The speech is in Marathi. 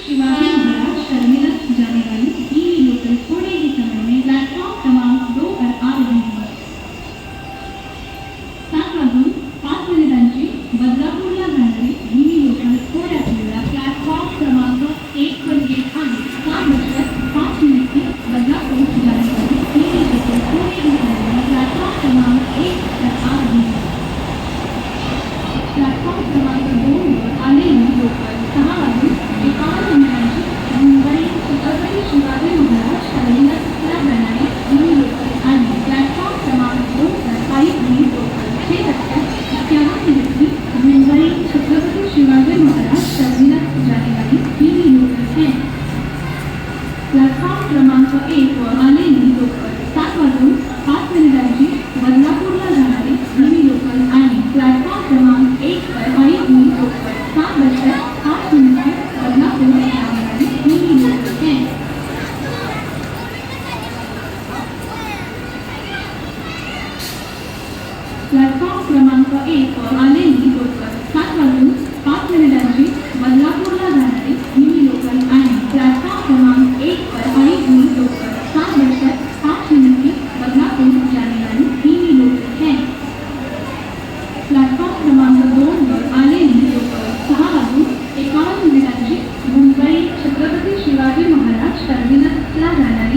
शिवाजी महाराज टर्मिनस जाने वाली ईवी लोकल थोड़े ही समय में प्लेटफॉर्म क्रमांक 2 पर आ रही है। 7:05 बदलापूरला जाणारी ईवी लोकल थोड्याच वेळात प्लॅटफॉर्म क्रमांक 1 पर येत आहे। 7:05 बदलापूर जाने वाली ईवी लोकल थोड़े ही समय में प्लॅटफॉर्म क्रमांक 1 पर आ रही है। प्लॅटफॉर्म क्रमांक 2 वर आलेली लोकल 6:51 मुंबई छत्रपती शिवाजी महाराज टर्मिनसला जाणारी ईवी लोकल आणि प्लॅटफॉर्म क्रमांक 2 पर आई हुई लोकल 6:51 मुंबई छत्रपती शिवाजी महाराज टर्मिनस जाने वाली ईवी लोकल है। प्लॅटफॉर्म क्रमांक 1 वर आलेली लोकल 7:05 बदलापूरला जाणारी ईवी लोकल आणि प्लॅटफॉर्म क्रमांक 1 पर आई हुई लोकल 7:05 बदलापूर जाणारी ईवी लोकल है। प्लॅटफॉर्म क्रमांक 1 वर आलेली लोकल 7:05 बदलापूरला जाणारी ईवी लोकल आणि प्लॅटफॉर्म क्रमांक 1 पर आई हुई लोकल 7:05 बदलापूर जाने वाली ईवी लोकल है। प्लॅटफॉर्म क्रमांक 2 वर आलेली लोकल 6:51 मुंबई छत्रपती शिवाजी महाराज टर्मिनसला जाणारी